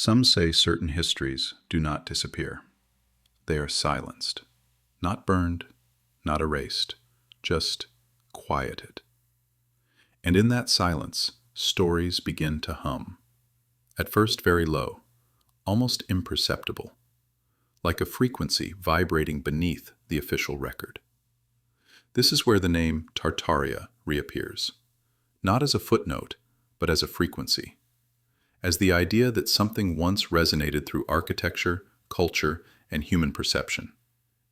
Some say certain histories do not disappear. They are silenced, not burned, not erased, just quieted. And in that silence, stories begin to hum. At first very low, almost imperceptible, like a frequency vibrating beneath the official record. This is where the name Tartaria reappears, not as a footnote, but as a frequency, as the idea that something once resonated through architecture, culture, and human perception,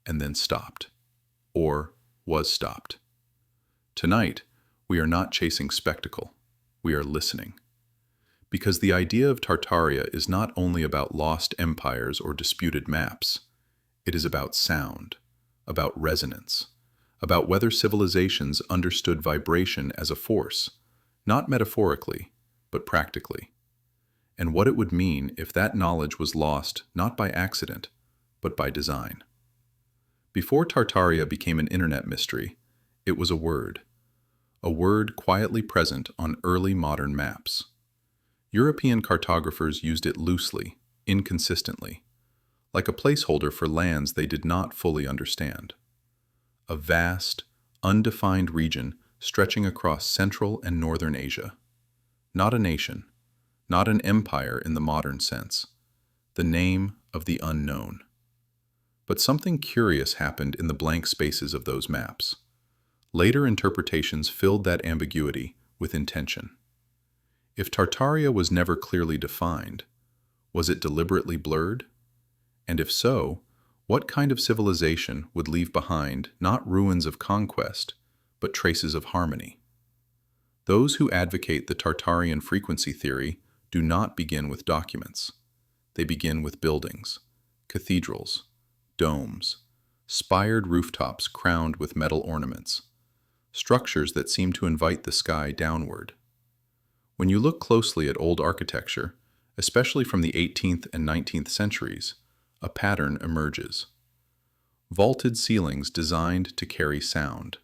and then stopped, or was stopped. Tonight, we are not chasing spectacle, we are listening. Because the idea of Tartaria is not only about lost empires or disputed maps, it is about sound, about resonance, about whether civilizations understood vibration as a force, not metaphorically, but practically, and what it would mean if that knowledge was lost not by accident, but by design. Before Tartaria became an internet mystery, it was a word quietly present on early modern maps. European cartographers used it loosely, inconsistently, like a placeholder for lands they did not fully understand. A vast, undefined region stretching across Central and Northern Asia. Not a nation, not an empire in the modern sense, the name of the unknown. But something curious happened in the blank spaces of those maps. Later interpretations filled that ambiguity with intention. If Tartaria was never clearly defined, was it deliberately blurred? And if so, what kind of civilization would leave behind not ruins of conquest, but traces of harmony? Those who advocate the Tartarian frequency theory do not begin with documents. They begin with buildings, cathedrals, domes, spired rooftops crowned with metal ornaments, structures that seem to invite the sky downward. When you look closely at old architecture, especially from the 18th and 19th centuries, a pattern emerges. Vaulted ceilings designed to carry sound,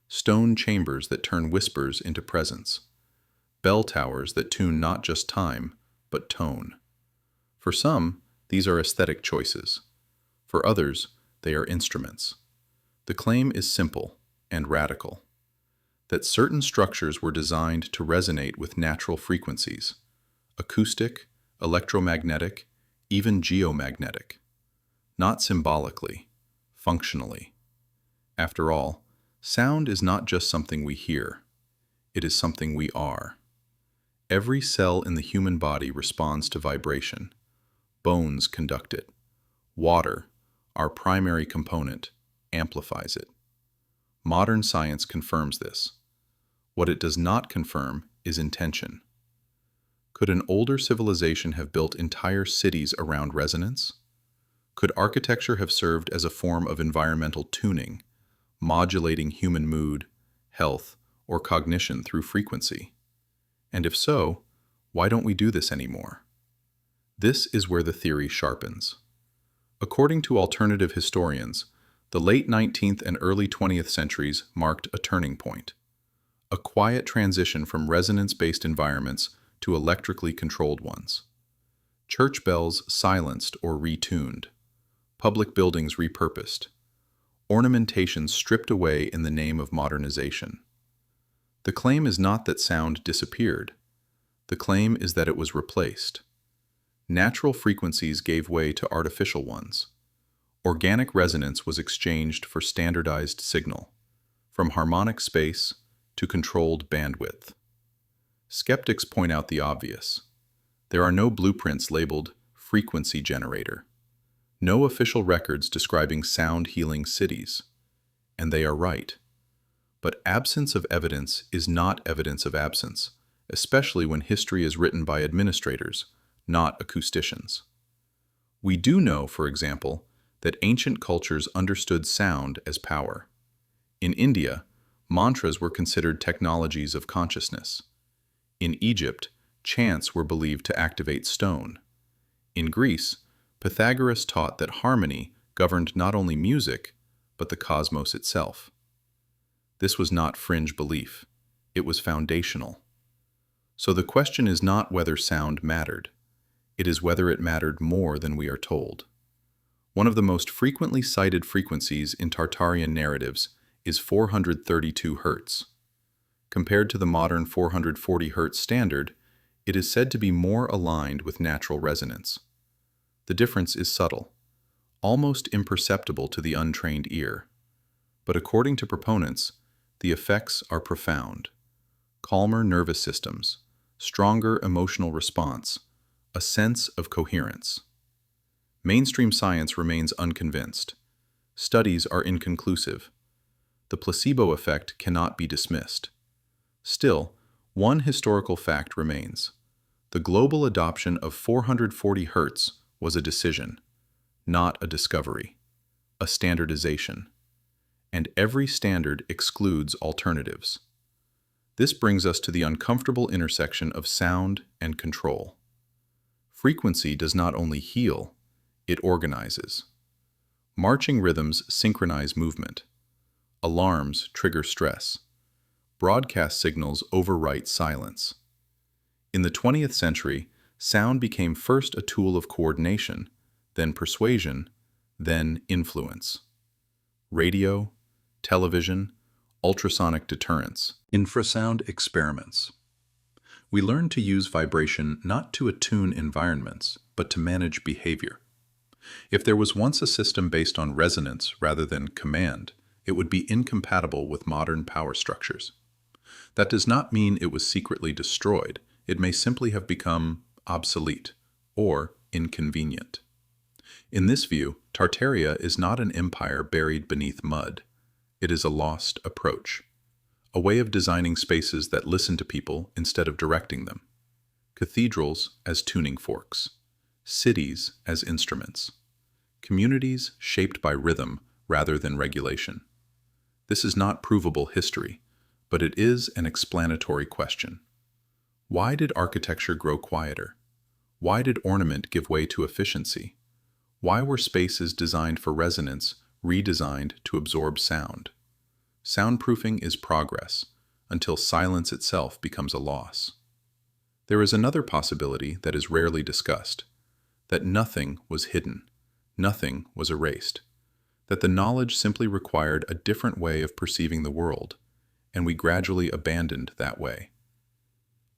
stone chambers that turn whispers into presence, bell towers that tune not just time, but tone. For some, these are aesthetic choices. For others, they are instruments. The claim is simple and radical, that certain structures were designed to resonate with natural frequencies, acoustic, electromagnetic, even geomagnetic, not symbolically, functionally. After all, sound is not just something we hear, it is something we are. Every cell in the human body responds to vibration. Bones conduct it. Water, our primary component, amplifies it. Modern science confirms this. What it does not confirm is intention. Could an older civilization have built entire cities around resonance? Could architecture have served as a form of environmental tuning, modulating human mood, health, or cognition through frequency? And if so, why don't we do this anymore? This is where the theory sharpens. According to alternative historians, the late 19th and early 20th centuries marked a turning point. A quiet transition from resonance-based environments to electrically controlled ones. Church bells silenced or retuned. Public buildings repurposed. Ornamentation stripped away in the name of modernization. The claim is not that sound disappeared. The claim is that it was replaced. Natural frequencies gave way to artificial ones. Organic resonance was exchanged for standardized signal, from harmonic space to controlled bandwidth. Skeptics point out the obvious. There are no blueprints labeled frequency generator, no official records describing sound-healing cities, and they are right. But absence of evidence is not evidence of absence, especially when history is written by administrators, not acousticians. We do know, for example, that ancient cultures understood sound as power. In India, mantras were considered technologies of consciousness. In Egypt, chants were believed to activate stone. In Greece, Pythagoras taught that harmony governed not only music, but the cosmos itself. This was not fringe belief, it was foundational. So the question is not whether sound mattered. It is whether it mattered more than we are told. One of the most frequently cited frequencies in Tartarian narratives is 432 Hz. Compared to the modern 440 Hz standard, it is said to be more aligned with natural resonance. The difference is subtle, almost imperceptible to the untrained ear. But according to proponents, the effects are profound. Calmer nervous systems, stronger emotional response, a sense of coherence. Mainstream science remains unconvinced. Studies are inconclusive. The placebo effect cannot be dismissed. Still, one historical fact remains. The global adoption of 440 Hz was a decision, not a discovery, a standardization. And every standard excludes alternatives. This brings us to the uncomfortable intersection of sound and control. Frequency does not only heal, it organizes. Marching rhythms synchronize movement. Alarms trigger stress. Broadcast signals overwrite silence. In the 20th century, sound became first a tool of coordination, then persuasion, then influence. Radio, television, ultrasonic deterrence, infrasound experiments. We learned to use vibration not to attune environments, but to manage behavior. If there was once a system based on resonance rather than command, it would be incompatible with modern power structures. That does not mean it was secretly destroyed. It may simply have become obsolete or inconvenient. In this view, Tartaria is not an empire buried beneath mud. It is a lost approach, a way of designing spaces that listen to people instead of directing them. Cathedrals as tuning forks, cities as instruments, communities shaped by rhythm rather than regulation. This is not provable history, but it is an explanatory question. Why did architecture grow quieter? Why did ornament give way to efficiency? Why were spaces designed for resonance redesigned to absorb sound? Soundproofing is progress, until silence itself becomes a loss. There is another possibility that is rarely discussed, that nothing was hidden, nothing was erased, that the knowledge simply required a different way of perceiving the world, and we gradually abandoned that way.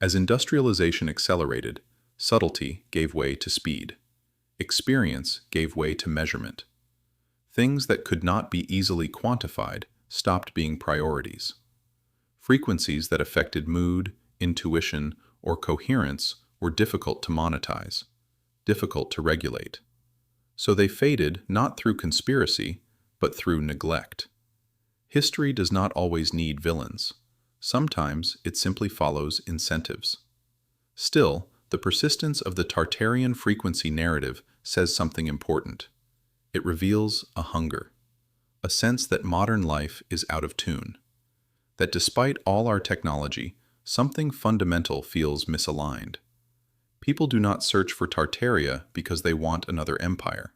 As industrialization accelerated, subtlety gave way to speed. Experience gave way to measurement. Things that could not be easily quantified stopped being priorities. Frequencies that affected mood, intuition, or coherence were difficult to monetize, difficult to regulate. So they faded not through conspiracy, but through neglect. History does not always need villains. Sometimes it simply follows incentives. Still, the persistence of the Tartarian frequency narrative says something important. It reveals a hunger, a sense that modern life is out of tune, that despite all our technology, something fundamental feels misaligned. People do not search for Tartaria because they want another empire.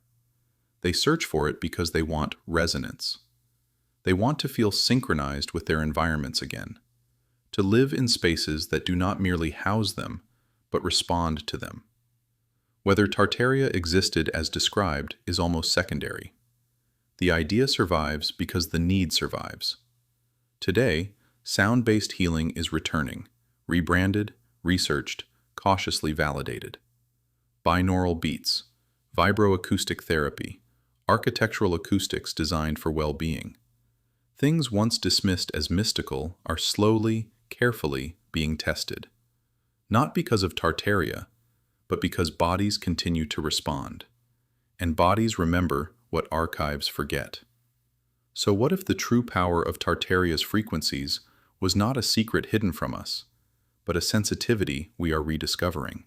They search for it because they want resonance. They want to feel synchronized with their environments again, to live in spaces that do not merely house them, but respond to them. Whether Tartaria existed as described is almost secondary. The idea survives because the need survives. Today, sound-based healing is returning, rebranded, researched, cautiously validated. Binaural beats, vibroacoustic therapy, architectural acoustics designed for well-being. Things once dismissed as mystical are slowly, carefully being tested. Not because of Tartaria, but because bodies continue to respond. And bodies remember what archives forget. So what if the true power of Tartaria's frequencies was not a secret hidden from us, but a sensitivity we are rediscovering?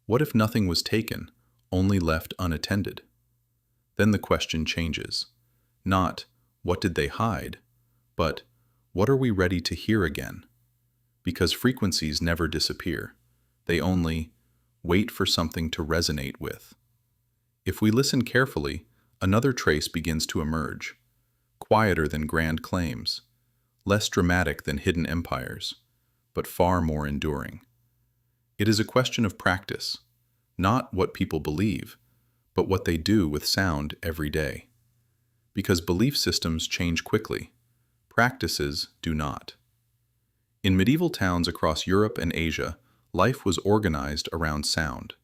What if nothing was taken, only left unattended? Then the question changes. Not, what did they hide? But, what are we ready to hear again? Because frequencies never disappear. They only wait for something to resonate with. If we listen carefully, another trace begins to emerge. Quieter than grand claims, less dramatic than hidden empires, but far more enduring. It is a question of practice, not what people believe, but what they do with sound every day. Because belief systems change quickly, practices do not. In medieval towns across Europe and Asia, life was organized around sound.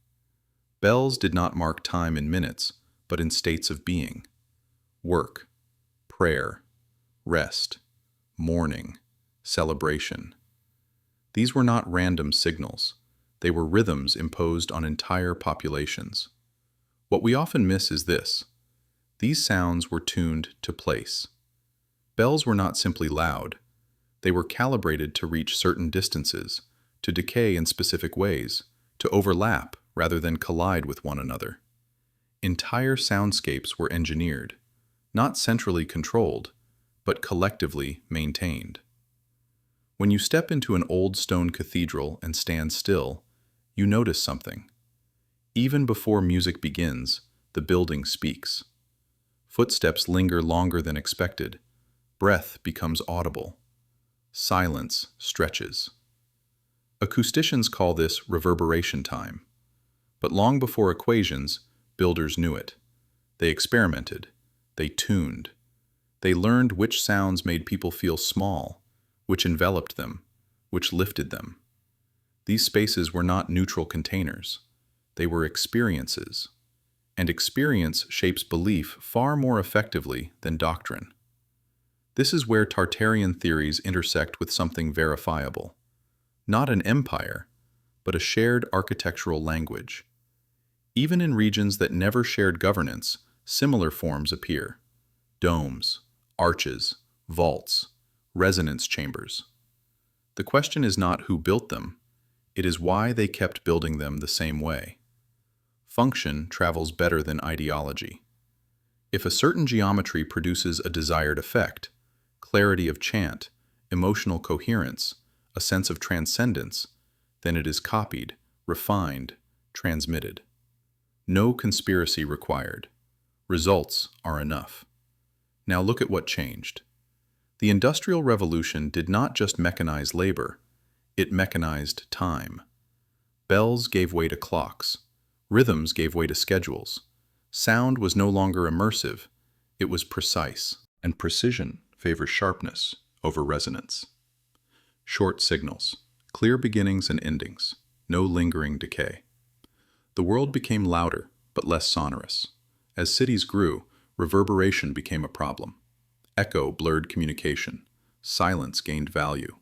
Bells did not mark time in minutes, but in states of being. Work, prayer, rest, mourning, celebration. These were not random signals. They were rhythms imposed on entire populations. What we often miss is this. These sounds were tuned to place. Bells were not simply loud. They were calibrated to reach certain distances, to decay in specific ways, to overlap rather than collide with one another. Entire soundscapes were engineered, not centrally controlled, but collectively maintained. When you step into an old stone cathedral and stand still, you notice something. Even before music begins, the building speaks. Footsteps linger longer than expected. Breath becomes audible. Silence stretches. Acousticians call this reverberation time. But long before equations, builders knew it. They experimented. They tuned. They learned which sounds made people feel small, which enveloped them, which lifted them. These spaces were not neutral containers. They were experiences. And experience shapes belief far more effectively than doctrine. This is where Tartarian theories intersect with something verifiable. Not an empire, but a shared architectural language. Even in regions that never shared governance, similar forms appear. Domes, arches, vaults, resonance chambers. The question is not who built them, it is why they kept building them the same way. Function travels better than ideology. If a certain geometry produces a desired effect, clarity of chant, emotional coherence, a sense of transcendence, then it is copied, refined, transmitted. No conspiracy required. Results are enough. Now look at what changed. The Industrial Revolution did not just mechanize labor, it mechanized time. Bells gave way to clocks. Rhythms gave way to schedules. Sound was no longer immersive, it was precise. And precision favors sharpness over resonance. Short signals, clear beginnings and endings, no lingering decay. The world became louder, but less sonorous. As cities grew, reverberation became a problem. Echo blurred communication. Silence gained value.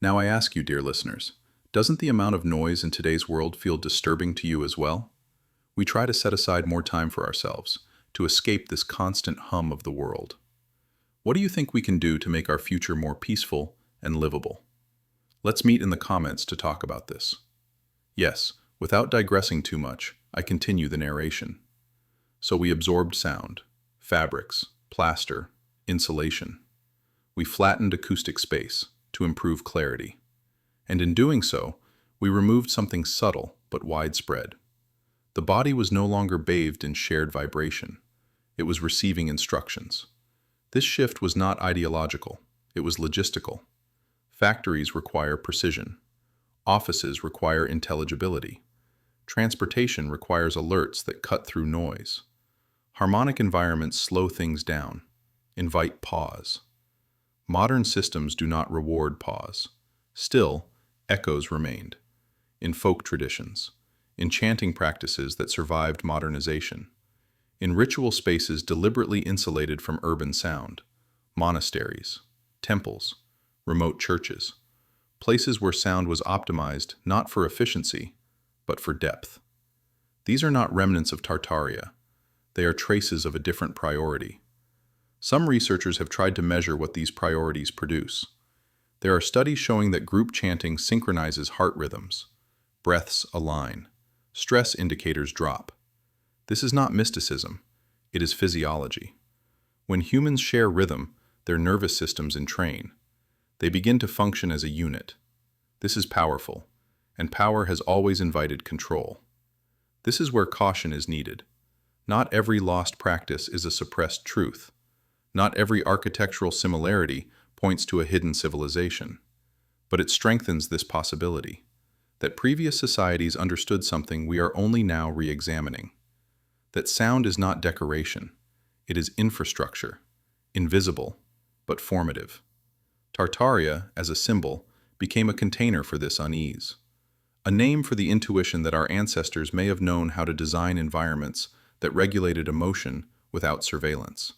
Now I ask you, dear listeners, doesn't the amount of noise in today's world feel disturbing to you as well? We try to set aside more time for ourselves, to escape this constant hum of the world. What do you think we can do to make our future more peaceful and livable? Let's meet in the comments to talk about this. Yes, without digressing too much, I continue the narration. So we absorbed sound, fabrics, plaster, insulation. We flattened acoustic space to improve clarity. And in doing so, we removed something subtle but widespread. The body was no longer bathed in shared vibration. It was receiving instructions. This shift was not ideological, it was logistical. Factories require precision. Offices require intelligibility. Transportation requires alerts that cut through noise. Harmonic environments slow things down, invite pause. Modern systems do not reward pause. Still, echoes remained. In folk traditions, in chanting practices that survived modernization, in ritual spaces deliberately insulated from urban sound, monasteries, temples, remote churches, places where sound was optimized not for efficiency, but for depth. These are not remnants of Tartaria. They are traces of a different priority. Some researchers have tried to measure what these priorities produce. There are studies showing that group chanting synchronizes heart rhythms. Breaths align. Stress indicators drop. This is not mysticism. It is physiology. When humans share rhythm, their nervous systems entrain. They begin to function as a unit. This is powerful, and power has always invited control. This is where caution is needed. Not every lost practice is a suppressed truth. Not every architectural similarity points to a hidden civilization. But it strengthens this possibility. that previous societies understood something we are only now re-examining, that sound is not decoration, it is infrastructure, invisible, but formative. Tartaria, as a symbol, became a container for this unease, a name for the intuition that our ancestors may have known how to design environments that regulated emotion without surveillance.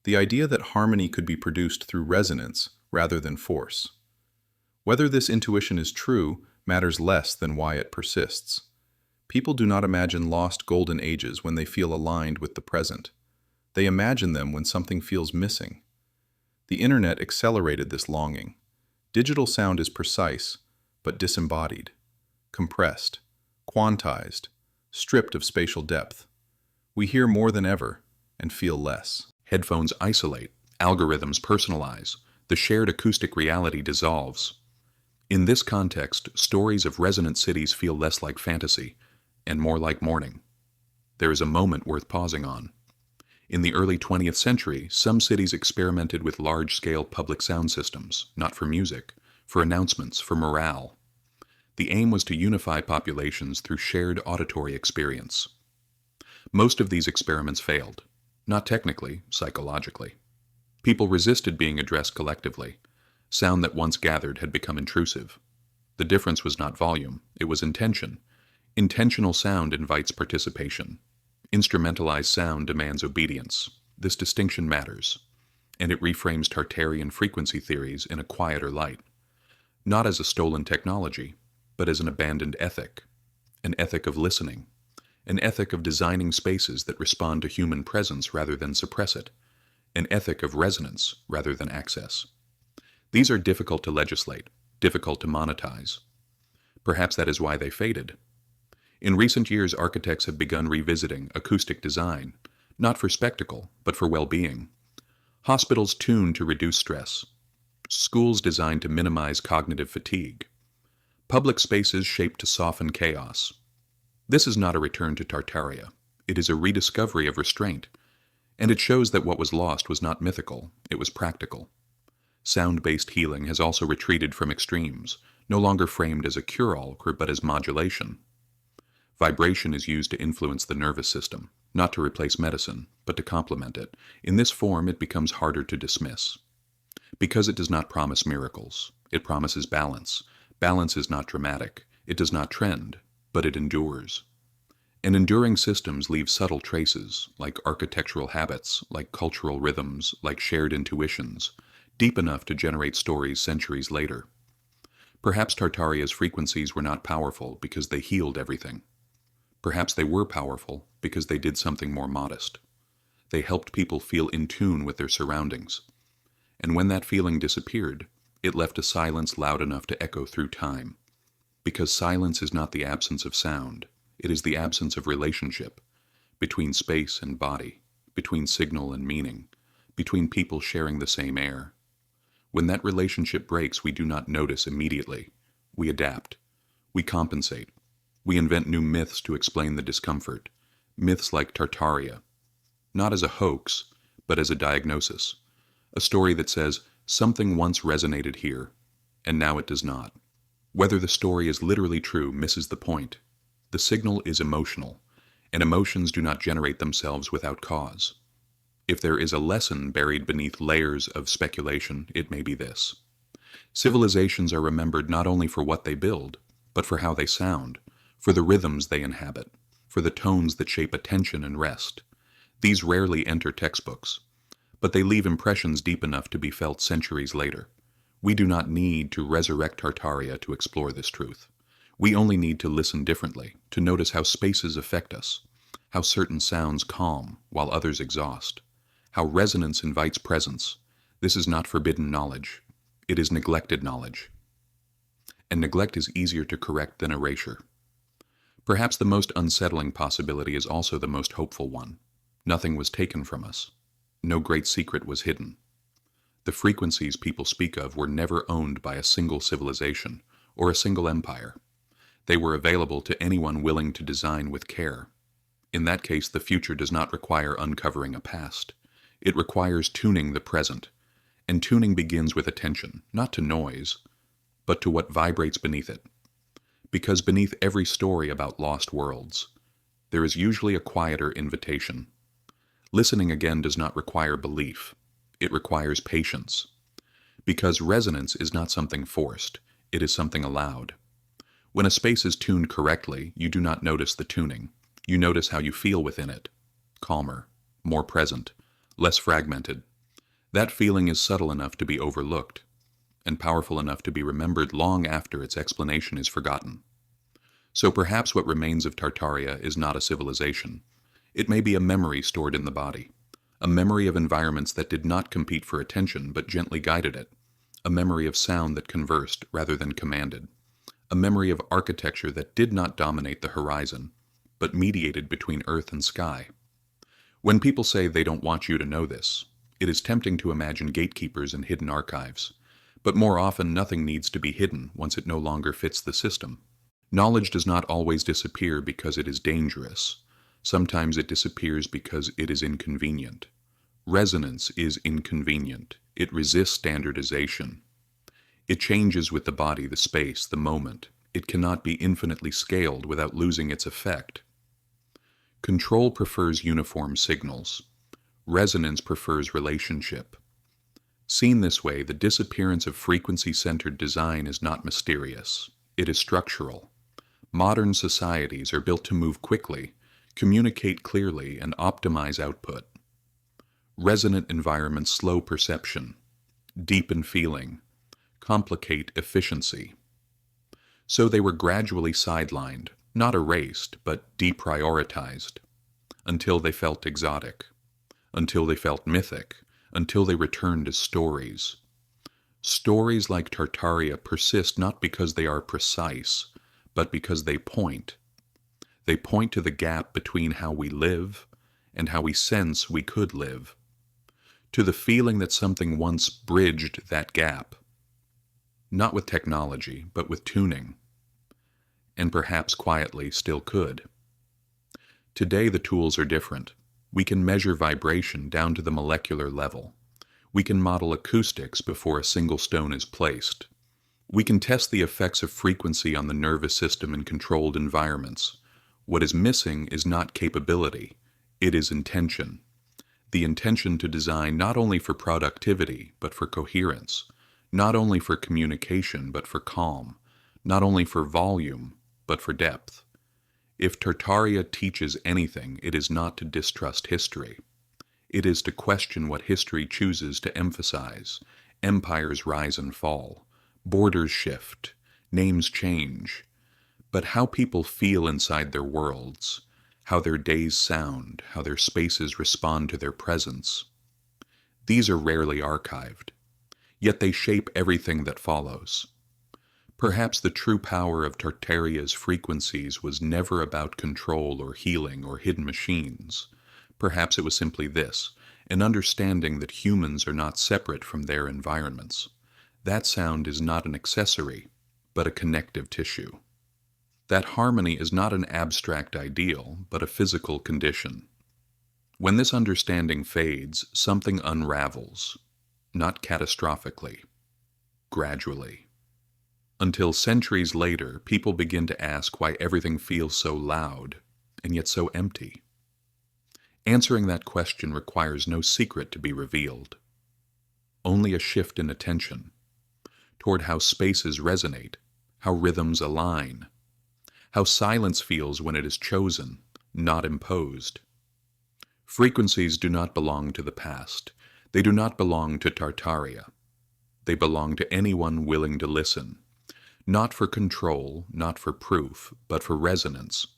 The idea that harmony could be produced through resonance rather than force. Whether this intuition is true matters less than why it persists. People do not imagine lost golden ages when they feel aligned with the present. They imagine them when something feels missing. The internet accelerated this longing. Digital sound is precise, but disembodied, compressed, quantized, stripped of spatial depth. We hear more than ever and feel less. Headphones isolate, algorithms personalize, the shared acoustic reality dissolves. In this context, stories of resonant cities feel less like fantasy and more like mourning. There is a moment worth pausing on. In the early 20th century, some cities experimented with large-scale public sound systems, not for music, for announcements, for morale. The aim was to unify populations through shared auditory experience. Most of these experiments failed, not technically, psychologically. People resisted being addressed collectively. Sound that once gathered had become intrusive. The difference was not volume, it was intention. Intentional sound invites participation. Instrumentalized sound demands obedience. This distinction matters, and it reframes Tartarian frequency theories in a quieter light. Not as a stolen technology, but as an abandoned ethic. An ethic of listening. An ethic of designing spaces that respond to human presence rather than suppress it. An ethic of resonance rather than access. These are difficult to legislate, difficult to monetize. Perhaps that is why they faded. In recent years, architects have begun revisiting acoustic design, not for spectacle, but for well-being. Hospitals tuned to reduce stress. Schools designed to minimize cognitive fatigue. Public spaces shaped to soften chaos. This is not a return to Tartaria. It is a rediscovery of restraint. And it shows that what was lost was not mythical, it was practical. Sound-based healing has also retreated from extremes, no longer framed as a cure-all, but as modulation. Vibration is used to influence the nervous system, not to replace medicine, but to complement it. In this form, it becomes harder to dismiss. Because it does not promise miracles, it promises balance. Balance is not dramatic, it does not trend, but it endures. And enduring systems leave subtle traces, like architectural habits, like cultural rhythms, like shared intuitions, deep enough to generate stories centuries later. Perhaps Tartaria's frequencies were not powerful because they healed everything. Perhaps they were powerful because they did something more modest. They helped people feel in tune with their surroundings. And when that feeling disappeared, it left a silence loud enough to echo through time. Because silence is not the absence of sound, it is the absence of relationship, between space and body, between signal and meaning, between people sharing the same air. When that relationship breaks, we do not notice immediately. We adapt. We compensate. We invent new myths to explain the discomfort. Myths like Tartaria. Not as a hoax, but as a diagnosis. A story that says, something once resonated here, and now it does not. Whether the story is literally true misses the point. The signal is emotional, and emotions do not generate themselves without cause. If there is a lesson buried beneath layers of speculation, it may be this. Civilizations are remembered not only for what they build, but for how they sound, for the rhythms they inhabit, for the tones that shape attention and rest. These rarely enter textbooks, but they leave impressions deep enough to be felt centuries later. We do not need to resurrect Tartaria to explore this truth. We only need to listen differently, to notice how spaces affect us, how certain sounds calm while others exhaust, how resonance invites presence. This is not forbidden knowledge. It is neglected knowledge. And neglect is easier to correct than erasure. Perhaps the most unsettling possibility is also the most hopeful one. Nothing was taken from us. No great secret was hidden. The frequencies people speak of were never owned by a single civilization or a single empire. They were available to anyone willing to design with care. In that case, the future does not require uncovering a past. It requires tuning the present. And tuning begins with attention, not to noise, but to what vibrates beneath it. Because beneath every story about lost worlds, there is usually a quieter invitation. Listening again does not require belief. It requires patience. Because resonance is not something forced, it is something allowed. When a space is tuned correctly, you do not notice the tuning. You notice how you feel within it. Calmer, more present, less fragmented. That feeling is subtle enough to be overlooked, and powerful enough to be remembered long after its explanation is forgotten. So perhaps what remains of Tartaria is not a civilization. It may be a memory stored in the body, a memory of environments that did not compete for attention but gently guided it, a memory of sound that conversed rather than commanded, a memory of architecture that did not dominate the horizon, but mediated between earth and sky. When people say they don't want you to know this, it is tempting to imagine gatekeepers and hidden archives, but more often nothing needs to be hidden once it no longer fits the system. Knowledge does not always disappear because it is dangerous. Sometimes it disappears because it is inconvenient. Resonance is inconvenient. It resists standardization. It changes with the body, the space, the moment. It cannot be infinitely scaled without losing its effect. Control prefers uniform signals. Resonance prefers relationship. Seen this way, the disappearance of frequency-centered design is not mysterious. It is structural. Modern societies are built to move quickly, communicate clearly, and optimize output. Resonant environments slow perception, deepen feeling, complicate efficiency. So they were gradually sidelined, not erased, but deprioritized, until they felt exotic, until they felt mythic, until they returned as stories. Stories like Tartaria persist not because they are precise, but because they point. They point to the gap between how we live and how we sense we could live, to the feeling that something once bridged that gap, not with technology, but with tuning, and perhaps quietly still could. Today the tools are different. We can measure vibration down to the molecular level. We can model acoustics before a single stone is placed. We can test the effects of frequency on the nervous system in controlled environments. What is missing is not capability, it is intention. The intention to design not only for productivity, but for coherence, not only for communication, but for calm, not only for volume, but for depth. If Tartaria teaches anything, it is not to distrust history. It is to question what history chooses to emphasize. Empires rise and fall. Borders shift. Names change. But how people feel inside their worlds, how their days sound, how their spaces respond to their presence, these are rarely archived. Yet they shape everything that follows. Perhaps the true power of Tartaria's frequencies was never about control or healing or hidden machines. Perhaps it was simply this, an understanding that humans are not separate from their environments. That sound is not an accessory, but a connective tissue. That harmony is not an abstract ideal, but a physical condition. When this understanding fades, something unravels, not catastrophically, gradually. Until centuries later, people begin to ask why everything feels so loud and yet so empty. Answering that question requires no secret to be revealed, only a shift in attention toward how spaces resonate, how rhythms align, how silence feels when it is chosen, not imposed. Frequencies do not belong to the past. They do not belong to Tartaria. They belong to anyone willing to listen, not for control, not for proof, but for resonance.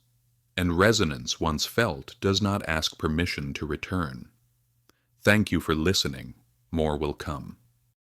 And resonance, once felt, does not ask permission to return. Thank you for listening. More will come.